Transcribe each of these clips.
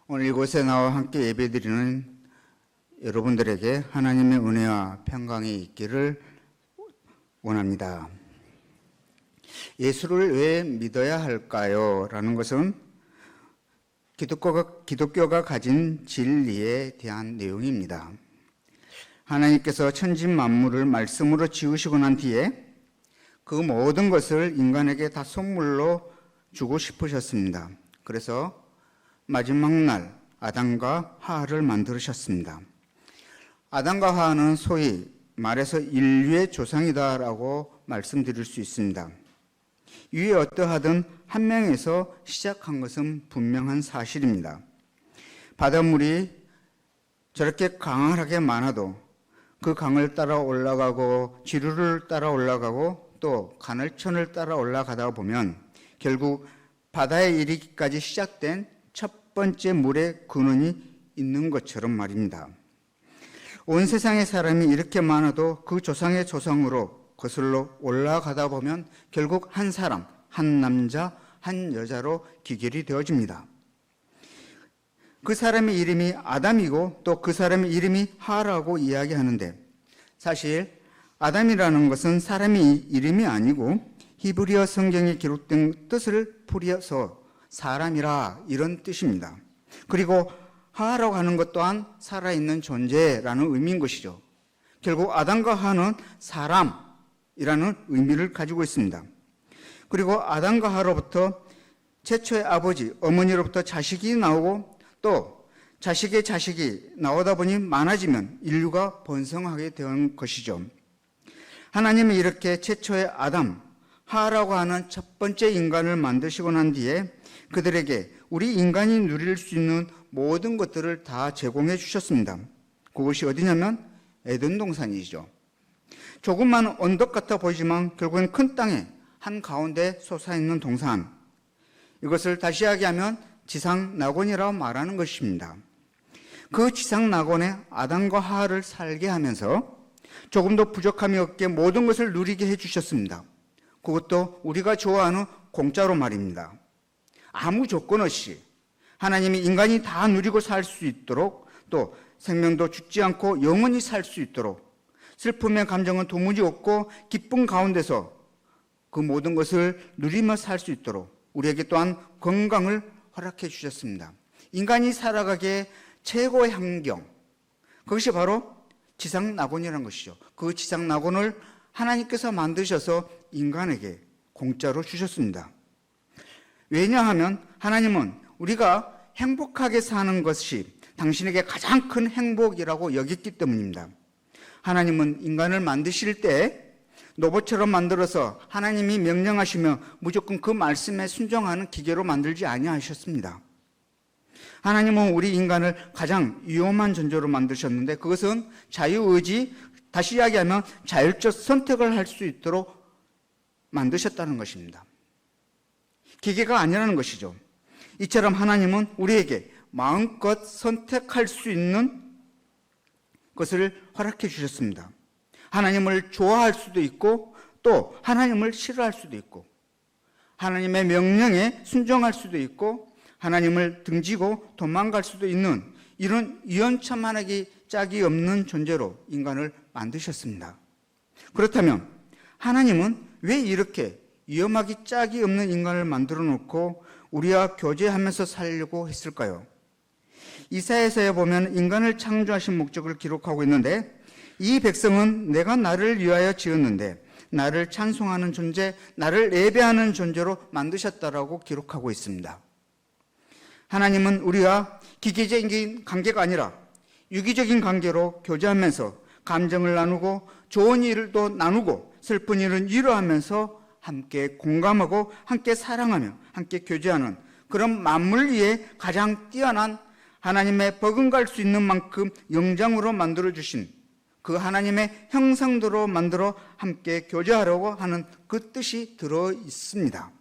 오늘 이곳에 나와 함께 예배드리는 여러분들에게 하나님의 은혜와 평강이 있기를 원합니다. 예수를 왜 믿어야 할까요? 라는 것은 기독교가 가진 진리에 대한 내용입니다. 하나님께서 천지 만물을 말씀으로 지으시고 난 뒤에 그 모든 것을 인간에게 다 선물로 주고 싶으셨습니다. 그래서 마지막 날 아담과 하와를 만드셨습니다. 아담과 하와는 소위 말해서 인류의 조상이다라고 말씀드릴 수 있습니다. 위에 어떠하든 한 명에서 시작한 것은 분명한 사실입니다. 바닷물이 저렇게 강하게 많아도 그 강을 따라 올라가고 지류를 따라 올라가고 또 가늘천을 따라 올라가다 보면 결국 바다에 이르기까지 시작된 첫 번째 물의 근원이 있는 것처럼 말입니다. 온 세상의 사람이 이렇게 많아도 그 조상의 조상으로 거슬러 올라가다 보면 결국 한 사람, 한 남자, 한 여자로 귀결이 되어집니다. 그 사람의 이름이 아담이고 또 그 사람의 이름이 하와라고 이야기하는데 사실 아담이라는 것은 사람의 이름이 아니고 히브리어 성경에 기록된 뜻을 풀이해서 사람이라 이런 뜻입니다. 그리고 하와라고 하는 것 또한 살아있는 존재라는 의미인 것이죠. 결국 아담과 하와는 사람이라는 의미를 가지고 있습니다. 그리고 아담과 하와로부터 최초의 아버지, 어머니로부터 자식이 나오고 또 자식의 자식이 나오다 보니 많아지면 인류가 번성하게 된 것이죠. 하나님이 이렇게 최초의 아담, 하와라고 하는 첫 번째 인간을 만드시고 난 뒤에 그들에게 우리 인간이 누릴 수 있는 모든 것들을 다 제공해 주셨습니다. 그것이 어디냐면 에덴 동산이죠. 조그만 언덕 같아 보이지만 결국엔 큰 땅에 한가운데 솟아있는 동산, 이것을 다시 이야기하면 지상낙원이라고 말하는 것입니다. 그 지상낙원에 아담과 하와를 살게 하면서 조금도 부족함이 없게 모든 것을 누리게 해주셨습니다. 그것도 우리가 좋아하는 공짜로 말입니다. 아무 조건 없이 하나님이 인간이 다 누리고 살 수 있도록 또 생명도 죽지 않고 영원히 살 수 있도록 슬픔의 감정은 도무지 없고 기쁨 가운데서 그 모든 것을 누리며 살 수 있도록 우리에게 또한 건강을 허락해 주셨습니다. 인간이 살아가기에 최고의 환경, 그것이 바로 지상낙원이라는 것이죠. 그 지상낙원을 하나님께서 만드셔서 인간에게 공짜로 주셨습니다. 왜냐하면 하나님은 우리가 행복하게 사는 것이 당신에게 가장 큰 행복이라고 여겼기 때문입니다. 하나님은 인간을 만드실 때 로봇처럼 만들어서 하나님이 명령하시며 무조건 그 말씀에 순종하는 기계로 만들지 아니하셨습니다. 하나님은 우리 인간을 가장 위험한 존재로 만드셨는데 그것은 자유의지, 다시 이야기하면 자율적 선택을 할 수 있도록 만드셨다는 것입니다. 기계가 아니라는 것이죠. 이처럼 하나님은 우리에게 마음껏 선택할 수 있는 것을 허락해 주셨습니다. 하나님을 좋아할 수도 있고 또 하나님을 싫어할 수도 있고 하나님의 명령에 순종할 수도 있고 하나님을 등지고 도망갈 수도 있는 이런 위헌천만하기 짝이 없는 존재로 인간을 만드셨습니다. 그렇다면 하나님은 왜 이렇게 위험하기 짝이 없는 인간을 만들어 놓고 우리와 교제하면서 살려고 했을까요? 이사야서에 보면 인간을 창조하신 목적을 기록하고 있는데 이 백성은 내가 나를 위하여 지었는데 나를 찬송하는 존재, 나를 예배하는 존재로 만드셨다라고 기록하고 있습니다. 하나님은 우리와 기계적인 관계가 아니라 유기적인 관계로 교제하면서 감정을 나누고 좋은 일도 나누고 슬픈 일은 위로하면서 함께 공감하고 함께 사랑하며 함께 교제하는 그런 만물 위에 가장 뛰어난 하나님의 버금갈 수 있는 만큼 영장으로 만들어주신 그 하나님의 형상대로 만들어 함께 교제하려고 하는 그 뜻이 들어 있습니다.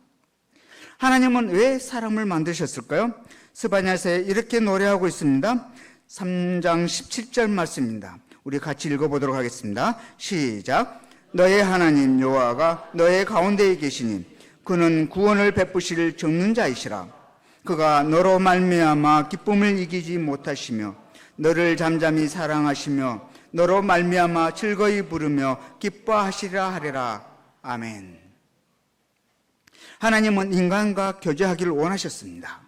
하나님은 왜 사람을 만드셨을까요? 스바냐서에 이렇게 노래하고 있습니다. 3장 17절 말씀입니다. 우리 같이 읽어보도록 하겠습니다. 시작. 너의 하나님 여호와가 너의 가운데에 계시니 그는 구원을 베푸실 적는 자이시라. 그가 너로 말미암아 기쁨을 이기지 못하시며 너를 잠잠히 사랑하시며 너로 말미암아 즐거이 부르며 기뻐하시리라 하리라. 아멘. 하나님은 인간과 교제하기를 원하셨습니다.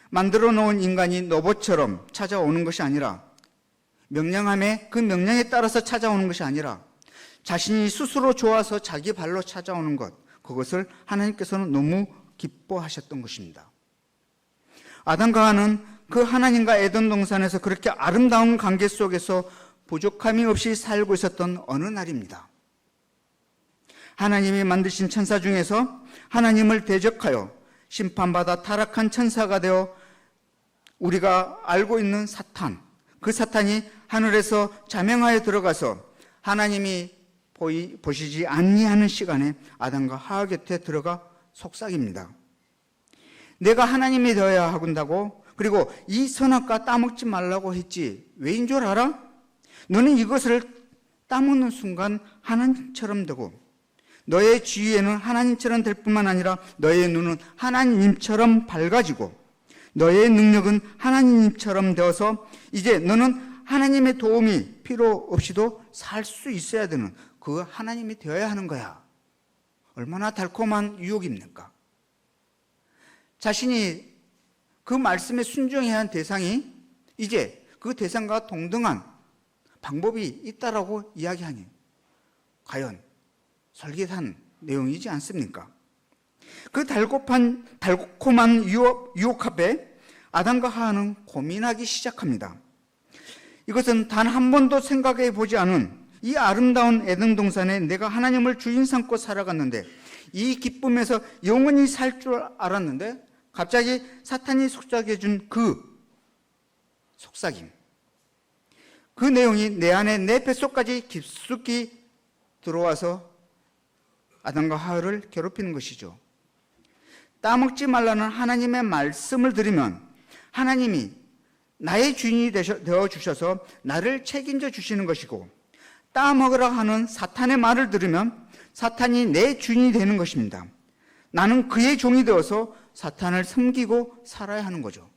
만들어 놓은 인간이 로봇처럼 찾아오는 것이 아니라, 명령함에 그 명령에 따라서 찾아오는 것이 아니라 자신이 스스로 좋아서 자기 발로 찾아오는 것, 그것을 하나님께서는 너무 기뻐하셨던 것입니다. 아담과 하와는 그 하나님과 에덴 동산에서 그렇게 아름다운 관계 속에서 부족함이 없이 살고 있었던 어느 날입니다. 하나님이 만드신 천사 중에서 하나님을 대적하여 심판받아 타락한 천사가 되어 우리가 알고 있는 사탄, 그 사탄이 하늘에서 자명하여 들어가서 하나님이 보시지 아니하는 시간에 아담과 하와 곁에 들어가 속삭입니다. 내가 하나님이 되어야 한다고, 그리고 이 선악과 따먹지 말라고 했지 왜인 줄 알아? 너는 이것을 따먹는 순간 하나님처럼 되고 너의 주위에는 하나님처럼 될 뿐만 아니라 너의 눈은 하나님처럼 밝아지고 너의 능력은 하나님처럼 되어서 이제 너는 하나님의 도움이 필요 없이도 살 수 있어야 되는 그 하나님이 되어야 하는 거야. 얼마나 달콤한 유혹입니까? 자신이 그 말씀에 순종해야 한 대상이 이제 그 대상과 동등한 방법이 있다라고 이야기하니 과연 설계한 내용이지 않습니까? 그 달콤한 유혹 앞에 아담과 하와는 고민하기 시작합니다. 이것은 단 한 번도 생각해 보지 않은 이 아름다운 에덴 동산에 내가 하나님을 주인 삼고 살아갔는데 이 기쁨에서 영원히 살 줄 알았는데 갑자기 사탄이 속삭여 준 그 속삭임, 그 내용이 내 안에 내 뱃속까지 깊숙이 들어와서 아담과 하와를 괴롭히는 것이죠. 따먹지 말라는 하나님의 말씀을 들으면 하나님이 나의 주인이 되어 주셔서 나를 책임져 주시는 것이고, 따먹으라 하는 사탄의 말을 들으면 사탄이 내 주인이 되는 것입니다. 나는 그의 종이 되어서 사탄을 섬기고 살아야 하는 거죠.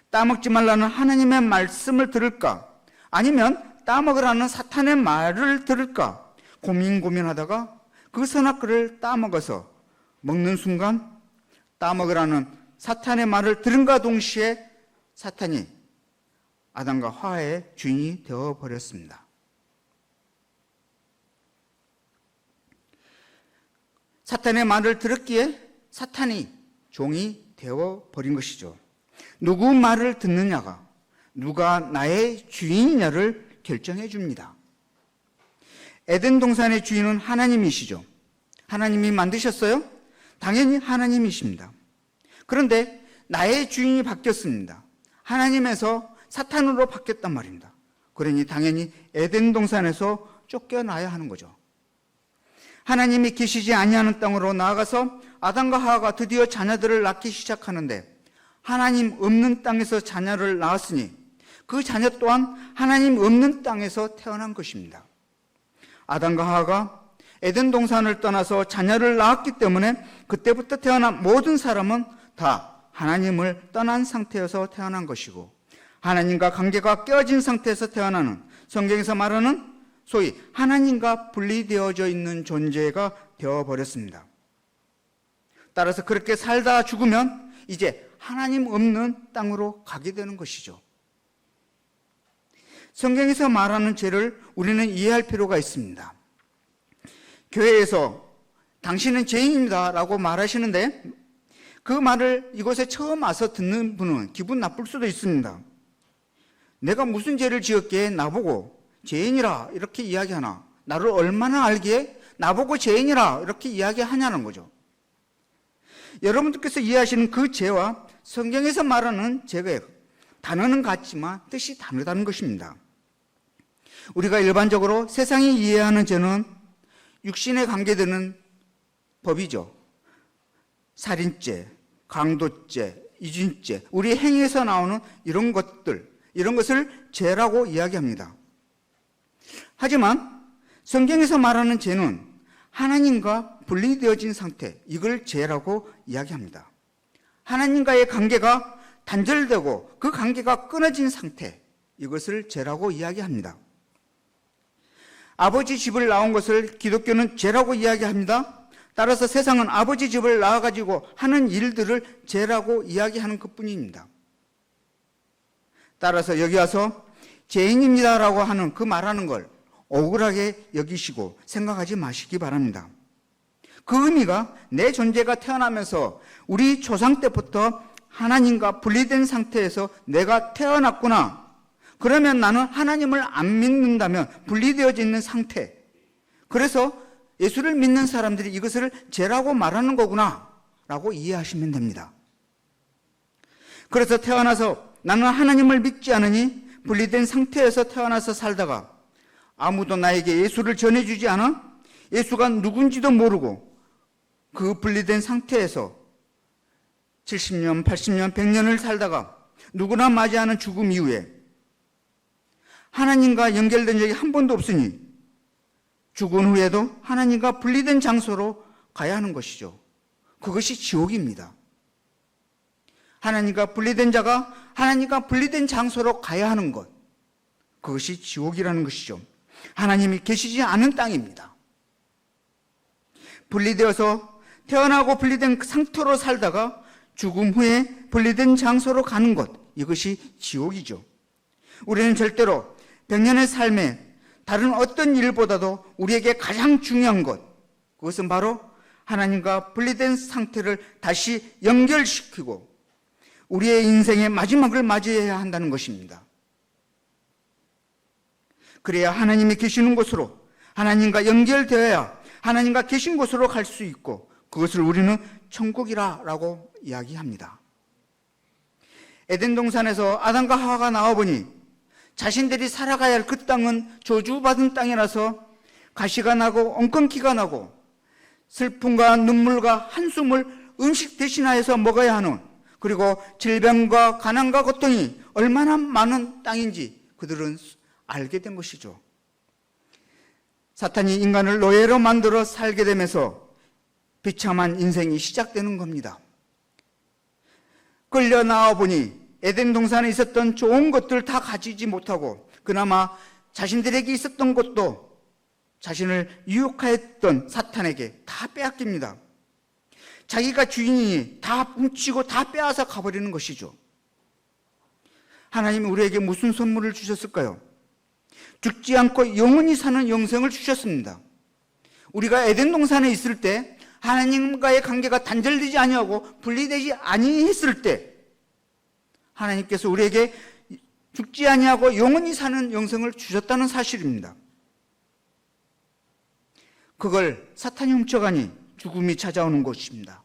따먹지 말라는 하나님의 말씀을 들을까? 아니면 따먹으라는 사탄의 말을 들을까? 고민하다가 그 선악과를 따먹어서 먹는 순간 따먹으라는 사탄의 말을 들은과 동시에 사탄이 아담과 하와의 주인이 되어버렸습니다. 사탄의 말을 들었기에 사탄이 종이 되어버린 것이죠. 누구 말을 듣느냐가 누가 나의 주인이냐를 결정해 줍니다. 에덴 동산의 주인은 하나님이시죠. 하나님이 만드셨어요? 당연히 하나님이십니다. 그런데 나의 주인이 바뀌었습니다. 하나님에서 사탄으로 바뀌었단 말입니다. 그러니 당연히 에덴 동산에서 쫓겨나야 하는 거죠. 하나님이 계시지 아니하는 땅으로 나아가서 아담과 하와가 드디어 자녀들을 낳기 시작하는데, 하나님 없는 땅에서 자녀를 낳았으니 그 자녀 또한 하나님 없는 땅에서 태어난 것입니다. 아담과 하와가 에덴 동산을 떠나서 자녀를 낳았기 때문에 그때부터 태어난 모든 사람은 다 하나님을 떠난 상태에서 태어난 것이고, 하나님과 관계가 깨어진 상태에서 태어나는, 성경에서 말하는 소위 하나님과 분리되어져 있는 존재가 되어버렸습니다. 따라서 그렇게 살다 죽으면 이제 하나님 없는 땅으로 가게 되는 것이죠. 성경에서 말하는 죄를 우리는 이해할 필요가 있습니다. 교회에서 당신은 죄인입니다 라고 말하시는데 그 말을 이곳에 처음 와서 듣는 분은 기분 나쁠 수도 있습니다. 내가 무슨 죄를 지었기에 나보고 죄인이라 이렇게 이야기하나? 나를 얼마나 알기에 나보고 죄인이라 이렇게 이야기하냐는 거죠. 여러분들께서 이해하시는 그 죄와 성경에서 말하는 죄가 단어는 같지만 뜻이 다르다는 것입니다. 우리가 일반적으로 세상이 이해하는 죄는 육신에 관계되는 법이죠. 살인죄, 강도죄, 이준죄, 우리 행위에서 나오는 이런 것들, 이런 것을 죄라고 이야기합니다. 하지만 성경에서 말하는 죄는 하나님과 분리되어진 상태, 이걸 죄라고 이야기합니다. 하나님과의 관계가 단절되고 그 관계가 끊어진 상태, 이것을 죄라고 이야기합니다. 아버지 집을 나온 것을 기독교는 죄라고 이야기합니다. 따라서 세상은 아버지 집을 나와가지고 하는 일들을 죄라고 이야기하는 것뿐입니다. 따라서 여기 와서 죄인입니다라고 하는 그 말하는 걸 억울하게 여기시고 생각하지 마시기 바랍니다. 그 의미가 내 존재가 태어나면서 우리 조상 때부터 하나님과 분리된 상태에서 내가 태어났구나. 그러면 나는 하나님을 안 믿는다면 분리되어져 있는 상태. 그래서 예수를 믿는 사람들이 이것을 죄라고 말하는 거구나 라고 이해하시면 됩니다. 그래서 태어나서 나는 하나님을 믿지 않으니 분리된 상태에서 태어나서 살다가 아무도 나에게 예수를 전해주지 않아 예수가 누군지도 모르고 그 분리된 상태에서 70년, 80년, 100년을 살다가 누구나 맞이하는 죽음 이후에 하나님과 연결된 적이 한 번도 없으니 죽은 후에도 하나님과 분리된 장소로 가야 하는 것이죠. 그것이 지옥입니다. 하나님과 분리된 자가 하나님과 분리된 장소로 가야 하는 것, 그것이 지옥이라는 것이죠. 하나님이 계시지 않은 땅입니다. 분리되어서 태어나고 분리된 상태로 살다가 죽음 후에 분리된 장소로 가는 것, 이것이 지옥이죠. 우리는 절대로 100년의 삶에 다른 어떤 일보다도 우리에게 가장 중요한 것, 그것은 바로 하나님과 분리된 상태를 다시 연결시키고 우리의 인생의 마지막을 맞이해야 한다는 것입니다. 그래야 하나님이 계시는 곳으로, 하나님과 연결되어야 하나님과 계신 곳으로 갈 수 있고, 그것을 우리는 천국이라고 이야기합니다. 에덴 동산에서 아담과 하와가 나와보니 자신들이 살아가야 할 그 땅은 저주받은 땅이라서 가시가 나고 엉겅퀴가 나고 슬픔과 눈물과 한숨을 음식 대신하여서 먹어야 하는, 그리고 질병과 가난과 고통이 얼마나 많은 땅인지 그들은 알게 된 것이죠. 사탄이 인간을 노예로 만들어 살게 되면서 비참한 인생이 시작되는 겁니다. 끌려 나와 보니 에덴 동산에 있었던 좋은 것들 다 가지지 못하고 그나마 자신들에게 있었던 것도 자신을 유혹하였던 사탄에게 다 빼앗깁니다. 자기가 주인이니 다 훔치고 다 빼앗아 가버리는 것이죠. 하나님이 우리에게 무슨 선물을 주셨을까요? 죽지 않고 영원히 사는 영생을 주셨습니다. 우리가 에덴 동산에 있을 때 하나님과의 관계가 단절되지 아니하고 분리되지 아니했을 때 하나님께서 우리에게 죽지 아니하고 영원히 사는 영생을 주셨다는 사실입니다. 그걸 사탄이 훔쳐가니 죽음이 찾아오는 것입니다.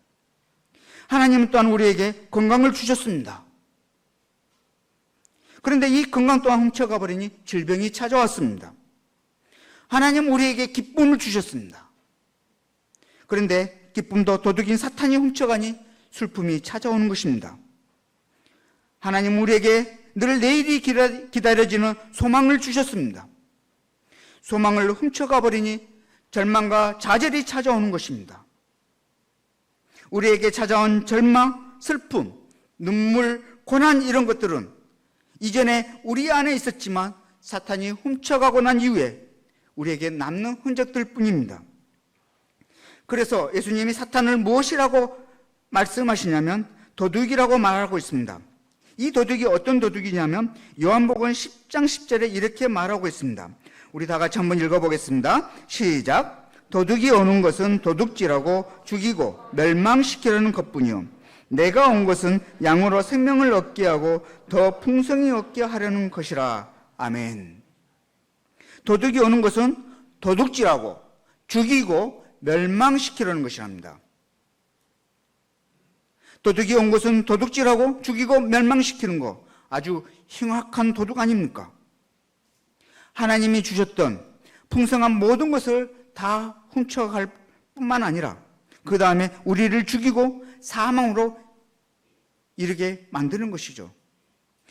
하나님은 또한 우리에게 건강을 주셨습니다. 그런데 이 건강 또한 훔쳐가 버리니 질병이 찾아왔습니다. 하나님은 우리에게 기쁨을 주셨습니다. 그런데 기쁨도 도둑인 사탄이 훔쳐가니 슬픔이 찾아오는 것입니다. 하나님은 우리에게 늘 내일이 기다려지는 소망을 주셨습니다. 소망을 훔쳐가 버리니 절망과 좌절이 찾아오는 것입니다. 우리에게 찾아온 절망, 슬픔, 눈물, 고난 이런 것들은 이전에 우리 안에 있었지만 사탄이 훔쳐가고 난 이후에 우리에게 남는 흔적들 뿐입니다. 그래서 예수님이 사탄을 무엇이라고 말씀하시냐면 도둑이라고 말하고 있습니다. 이 도둑이 어떤 도둑이냐면 요한복음 10장 10절에 이렇게 말하고 있습니다. 우리 다 같이 한번 읽어보겠습니다. 시작. 도둑이 오는 것은 도둑질하고 죽이고 멸망시키려는 것뿐이요 내가 온 것은 양으로 생명을 얻게 하고 더 풍성히 얻게 하려는 것이라. 아멘. 도둑이 오는 것은 도둑질하고 죽이고 멸망시키려는 것이랍니다. 도둑이 온 것은 도둑질하고 죽이고 멸망시키는 거, 아주 흉악한 도둑 아닙니까? 하나님이 주셨던 풍성한 모든 것을 다 훔쳐갈 뿐만 아니라 그 다음에 우리를 죽이고 사망으로 이르게 만드는 것이죠.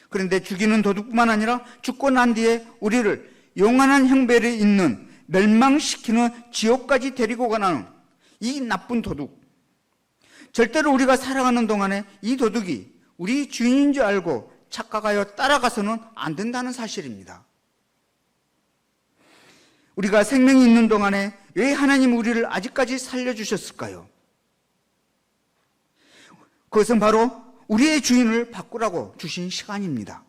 그런데 죽이는 도둑뿐만 아니라 죽고 난 뒤에 우리를 영원한 형벌이 있는 멸망시키는 지옥까지 데리고 가는 이 나쁜 도둑. 절대로 우리가 살아가는 동안에 이 도둑이 우리 주인인 줄 알고 착각하여 따라가서는 안 된다는 사실입니다. 우리가 생명이 있는 동안에 왜 하나님 우리를 아직까지 살려주셨을까요? 그것은 바로 우리의 주인을 바꾸라고 주신 시간입니다.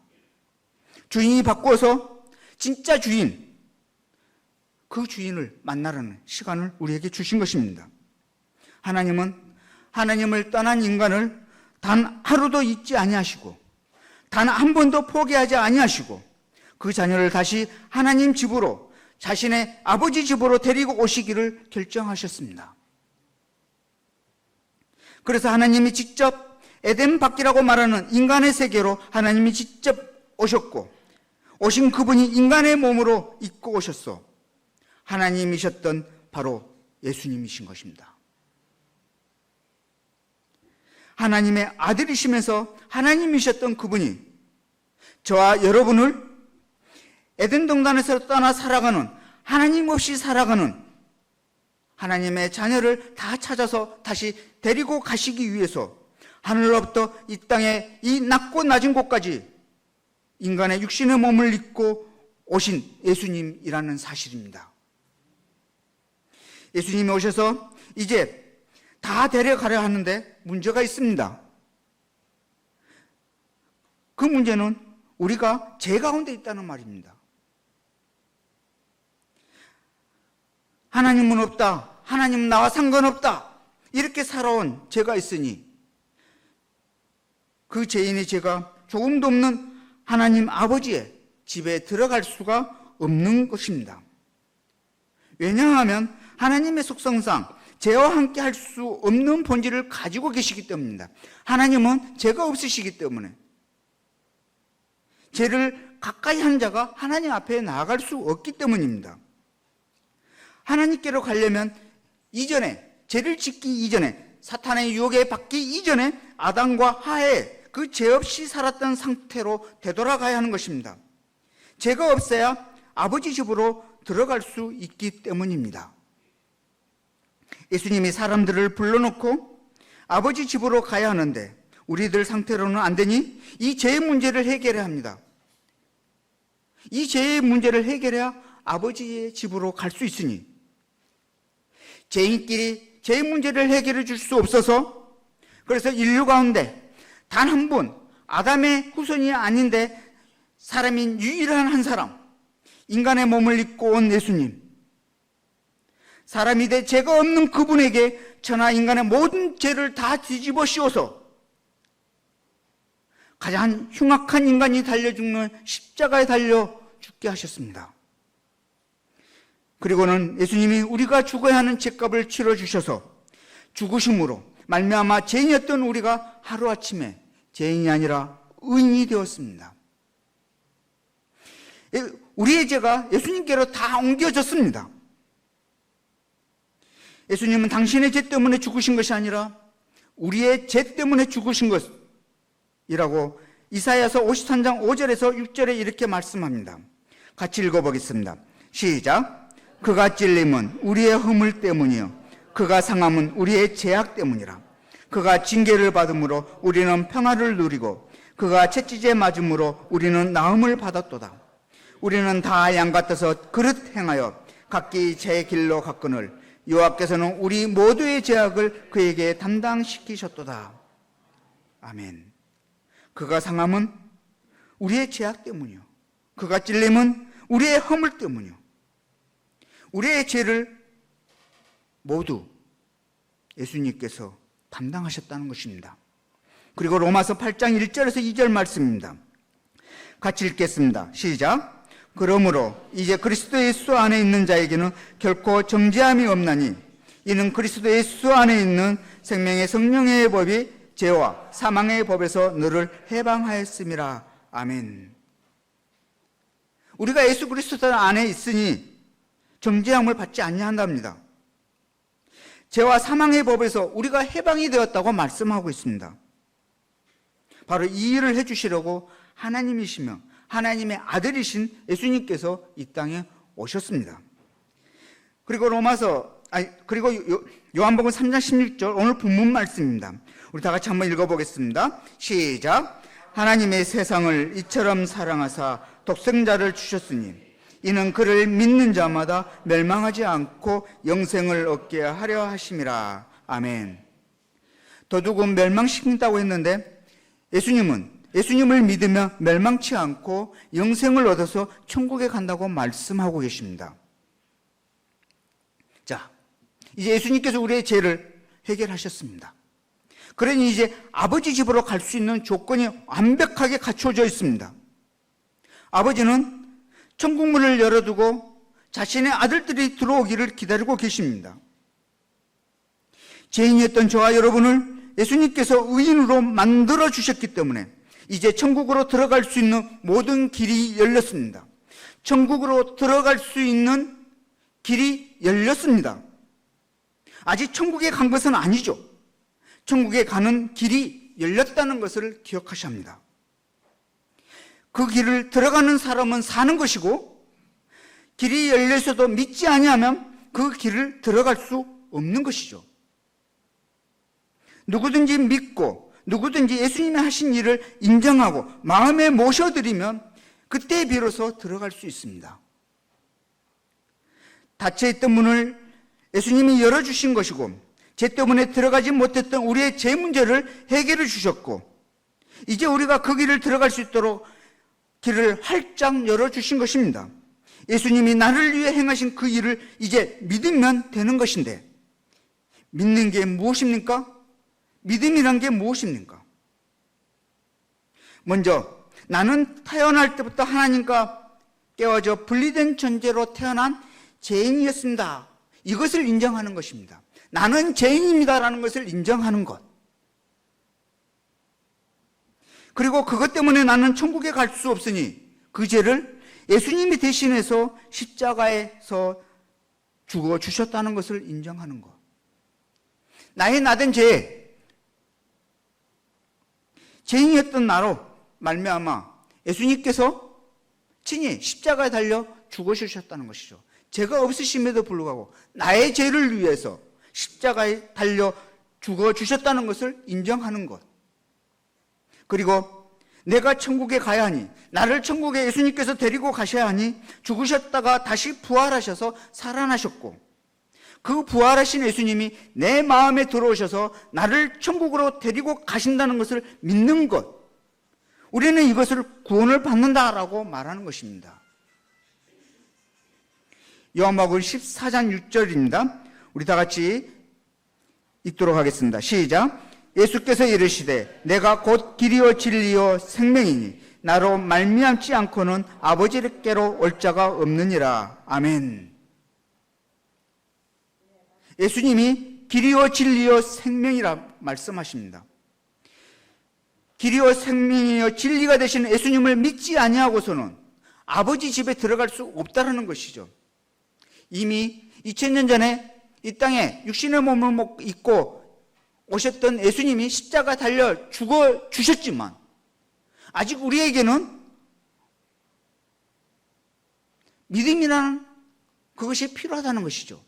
주인이 바꾸어서 진짜 주인, 그 주인을 만나라는 시간을 우리에게 주신 것입니다. 하나님은 하나님을 떠난 인간을 단 하루도 잊지 아니하시고 단 한 번도 포기하지 아니하시고 그 자녀를 다시 하나님 집으로, 자신의 아버지 집으로 데리고 오시기를 결정하셨습니다. 그래서 하나님이 직접 에덴 밖이라고 말하는 인간의 세계로 하나님이 직접 오셨고, 오신 그분이 인간의 몸으로 입고 오셨어 하나님이셨던 바로 예수님이신 것입니다. 하나님의 아들이시면서 하나님이셨던 그분이 저와 여러분을 에덴 동산에서 떠나 살아가는, 하나님 없이 살아가는 하나님의 자녀를 다 찾아서 다시 데리고 가시기 위해서 하늘로부터 이 땅에 이 낮고 낮은 곳까지 인간의 육신의 몸을 입고 오신 예수님이라는 사실입니다. 예수님이 오셔서 이제 다 데려가려 하는데 문제가 있습니다. 그 문제는 우리가 죄 가운데 있다는 말입니다. 하나님은 없다, 하나님 나와 상관없다, 이렇게 살아온 죄가 있으니 그 죄인의 죄가 조금도 없는 하나님 아버지의 집에 들어갈 수가 없는 것입니다. 왜냐하면 하나님의 속성상 죄와 함께 할 수 없는 본질을 가지고 계시기 때문입니다. 하나님은 죄가 없으시기 때문에 죄를 가까이 한 자가 하나님 앞에 나아갈 수 없기 때문입니다. 하나님께로 가려면 이전에, 죄를 짓기 이전에, 사탄의 유혹에 받기 이전에 아담과 하의 그 죄 없이 살았던 상태로 되돌아가야 하는 것입니다. 죄가 없어야 아버지 집으로 들어갈 수 있기 때문입니다. 예수님이 사람들을 불러놓고 아버지 집으로 가야 하는데 우리들 상태로는 안 되니 이 죄의 문제를 해결해야 합니다. 이 죄의 문제를 해결해야 아버지의 집으로 갈 수 있으니 죄인끼리 죄의 문제를 해결해 줄 수 없어서, 그래서 인류 가운데 단 한 분, 아담의 후손이 아닌데 사람인 유일한 한 사람, 인간의 몸을 입고 온 예수님, 사람이 돼 죄가 없는 그분에게 천하 인간의 모든 죄를 다 뒤집어 씌워서 가장 흉악한 인간이 달려 죽는 십자가에 달려 죽게 하셨습니다. 그리고는 예수님이 우리가 죽어야 하는 죄값을 치러주셔서 죽으심으로 말미암아 죄인이었던 우리가 하루아침에 죄인이 아니라 의인이 되었습니다. 우리의 죄가 예수님께로 다 옮겨졌습니다. 예수님은 당신의 죄 때문에 죽으신 것이 아니라 우리의 죄 때문에 죽으신 것이라고 이사야서 53장 5절에서 6절에 이렇게 말씀합니다. 같이 읽어보겠습니다. 시작. 그가 찔림은 우리의 허물 때문이요 그가 상함은 우리의 죄악 때문이라. 그가 징계를 받음으로 우리는 평화를 누리고 그가 채찍에 맞음으로 우리는 나음을 받았도다. 우리는 다 양 같아서 그릇 행하여 각기 제 길로 갔거늘 여호와께서는 우리 모두의 죄악을 그에게 담당시키셨도다. 아멘. 그가 상함은 우리의 죄악 때문이요 그가 찔림은 우리의 허물 때문이요 우리의 죄를 모두 예수님께서 담당하셨다는 것입니다. 그리고 로마서 8장 1절에서 2절 말씀입니다. 같이 읽겠습니다. 시작. 그러므로 이제 그리스도 예수 안에 있는 자에게는 결코 정죄함이 없나니 이는 그리스도 예수 안에 있는 생명의 성령의 법이 죄와 사망의 법에서 너를 해방하였음이라. 아멘. 우리가 예수 그리스도 안에 있으니 정죄함을 받지 아니한답니다. 죄와 사망의 법에서 우리가 해방이 되었다고 말씀하고 있습니다. 바로 이 일을 해주시려고 하나님이시며 하나님의 아들이신 예수님께서 이 땅에 오셨습니다. 그리고 요한복음 3장 16절 오늘 본문 말씀입니다. 우리 다 같이 한번 읽어보겠습니다. 시작. 하나님의 세상을 이처럼 사랑하사 독생자를 주셨으니 이는 그를 믿는 자마다 멸망하지 않고 영생을 얻게 하려 하심이라. 아멘. 도둑은 멸망시킨다고 했는데 예수님을 믿으며 멸망치 않고 영생을 얻어서 천국에 간다고 말씀하고 계십니다. 자, 이제 예수님께서 우리의 죄를 해결하셨습니다. 그러니 이제 아버지 집으로 갈 수 있는 조건이 완벽하게 갖춰져 있습니다. 아버지는 천국문을 열어두고 자신의 아들들이 들어오기를 기다리고 계십니다. 죄인이었던 저와 여러분을 예수님께서 의인으로 만들어 주셨기 때문에 이제 천국으로 들어갈 수 있는 모든 길이 열렸습니다. 천국으로 들어갈 수 있는 길이 열렸습니다. 아직 천국에 간 것은 아니죠. 천국에 가는 길이 열렸다는 것을 기억하셔야 합니다. 그 길을 들어가는 사람은 사는 것이고 길이 열려서도 믿지 아니하면 그 길을 들어갈 수 없는 것이죠. 누구든지 믿고 누구든지 예수님이 하신 일을 인정하고 마음에 모셔드리면 그때 비로소 들어갈 수 있습니다. 닫혀있던 문을 예수님이 열어주신 것이고 죄 때문에 들어가지 못했던 우리의 죄 문제를 해결해 주셨고 이제 우리가 그 길을 들어갈 수 있도록 길을 활짝 열어주신 것입니다. 예수님이 나를 위해 행하신 그 일을 이제 믿으면 되는 것인데 믿는 게 무엇입니까? 믿음이란 게 무엇입니까? 먼저 나는 태어날 때부터 하나님과 깨어져 분리된 존재로 태어난 죄인이었습니다. 이것을 인정하는 것입니다. 나는 죄인입니다라는 것을 인정하는 것. 그리고 그것 때문에 나는 천국에 갈 수 없으니 그 죄를 예수님이 대신해서 십자가에서 죽어주셨다는 것을 인정하는 것. 나의 나된 죄인이었던 나로 말미암아 예수님께서 친히 십자가에 달려 죽어주셨다는 것이죠. 죄가 없으심에도 불구하고 나의 죄를 위해서 십자가에 달려 죽어주셨다는 것을 인정하는 것. 그리고 내가 천국에 가야 하니 나를 천국에 예수님께서 데리고 가셔야 하니 죽으셨다가 다시 부활하셔서 살아나셨고 그 부활하신 예수님이 내 마음에 들어오셔서 나를 천국으로 데리고 가신다는 것을 믿는 것. 우리는 이것을 구원을 받는다라고 말하는 것입니다. 요한복음 14장 6절입니다. 우리 다 같이 읽도록 하겠습니다. 시작. 예수께서 이르시되 내가 곧 길이요 진리요 생명이니 나로 말미암지 않고는 아버지께로 올 자가 없느니라. 아멘. 예수님이 길이요 진리요 생명이라 말씀하십니다. 길이요 생명이요 진리가 되신 예수님을 믿지 아니하고서는 아버지 집에 들어갈 수 없다라는 것이죠. 이미 2000년 전에 이 땅에 육신의 몸을 입고 오셨던 예수님이 십자가 달려 죽어 주셨지만 아직 우리에게는 믿음이라는 그것이 필요하다는 것이죠.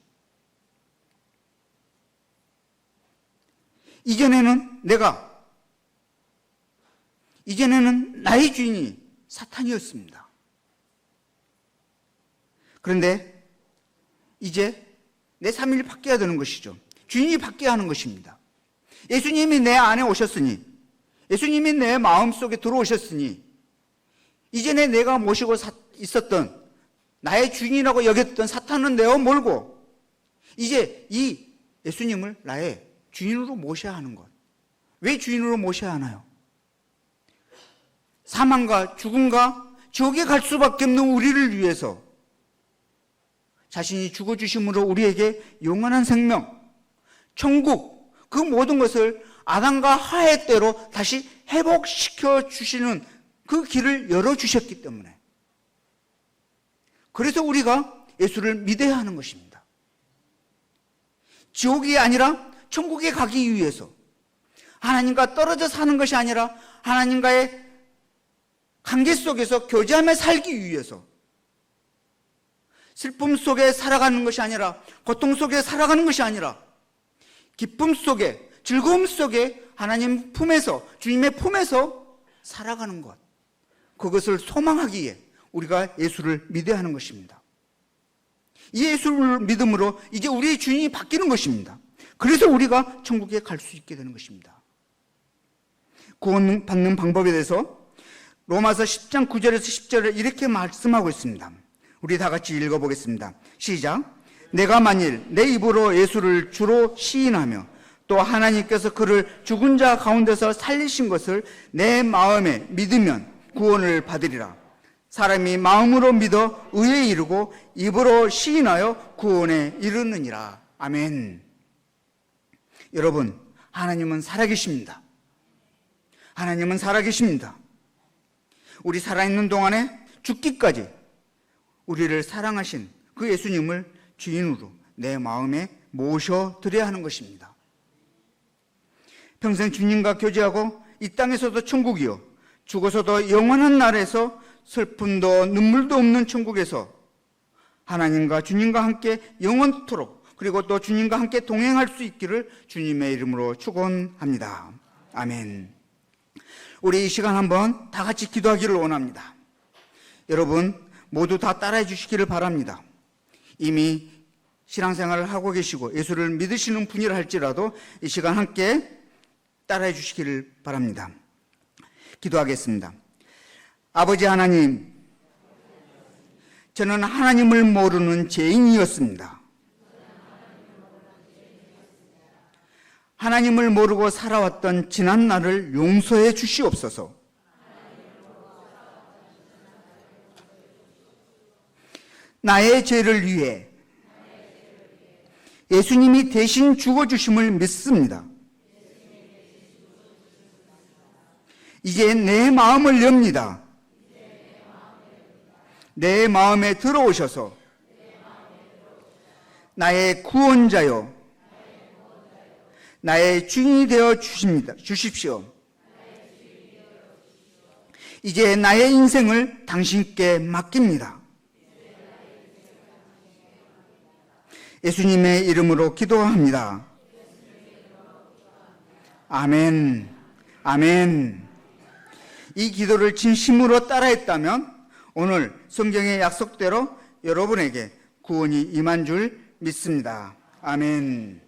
이전에는 나의 주인이 사탄이었습니다. 그런데 이제 내 삶이 바뀌어야 되는 것이죠. 주인이 바뀌어야 하는 것입니다. 예수님이 내 안에 오셨으니, 예수님이 내 마음속에 들어오셨으니 이전에 내가 모시고 있었던 나의 주인이라고 여겼던 사탄은 내어 몰고 이제 이 예수님을 나의 주인으로 모셔야 하는 것. 왜 주인으로 모셔야 하나요? 사망과 죽음과 지옥에 갈 수밖에 없는 우리를 위해서 자신이 죽어주심으로 우리에게 영원한 생명, 천국, 그 모든 것을 아담과 하의 때로 다시 회복시켜 주시는 그 길을 열어주셨기 때문에 그래서 우리가 예수를 믿어야 하는 것입니다. 지옥이 아니라 천국에 가기 위해서 하나님과 떨어져 사는 것이 아니라 하나님과의 한계 속에서 교제하며 살기 위해서 슬픔 속에 살아가는 것이 아니라, 고통 속에 살아가는 것이 아니라 기쁨 속에, 즐거움 속에 하나님 품에서, 주님의 품에서 살아가는 것, 그것을 소망하기에 우리가 예수를 믿어야 하는 것입니다. 이 예수를 믿음으로 이제 우리의 주인이 바뀌는 것입니다. 그래서 우리가 천국에 갈 수 있게 되는 것입니다. 구원받는 방법에 대해서 로마서 10장 9절에서 10절에 이렇게 말씀하고 있습니다. 우리 다 같이 읽어보겠습니다. 시작. 내가 만일 내 입으로 예수를 주로 시인하며 또 하나님께서 그를 죽은 자 가운데서 살리신 것을 내 마음에 믿으면 구원을 받으리라. 사람이 마음으로 믿어 의에 이르고 입으로 시인하여 구원에 이르느니라. 아멘. 여러분, 하나님은 살아계십니다. 하나님은 살아계십니다. 우리 살아있는 동안에 죽기까지 우리를 사랑하신 그 예수님을 주인으로 내 마음에 모셔드려야 하는 것입니다. 평생 주님과 교제하고 이 땅에서도 천국이요, 죽어서도 영원한 날에서 슬픔도 눈물도 없는 천국에서 하나님과 주님과 함께 영원토록, 그리고 또 주님과 함께 동행할 수 있기를 주님의 이름으로 축원합니다. 아멘. 우리 이 시간 한번 다 같이 기도하기를 원합니다. 여러분 모두 다 따라해 주시기를 바랍니다. 이미 신앙생활을 하고 계시고 예수를 믿으시는 분이라 할지라도 이 시간 함께 따라해 주시기를 바랍니다. 기도하겠습니다. 아버지 하나님, 저는 하나님을 모르는 죄인이었습니다. 하나님을 모르고 살아왔던 지난 날을 용서해 주시옵소서. 나의 죄를 위해 예수님이 대신 죽어주심을 믿습니다. 이제 내 마음을 엽니다. 내 마음에 들어오셔서 나의 구원자요, 나의 주인이 되어 주십시오. 이제 나의 인생을 당신께 맡깁니다. 예수님의 이름으로 기도합니다. 아멘. 아멘. 이 기도를 진심으로 따라했다면 오늘 성경의 약속대로 여러분에게 구원이 임한 줄 믿습니다. 아멘.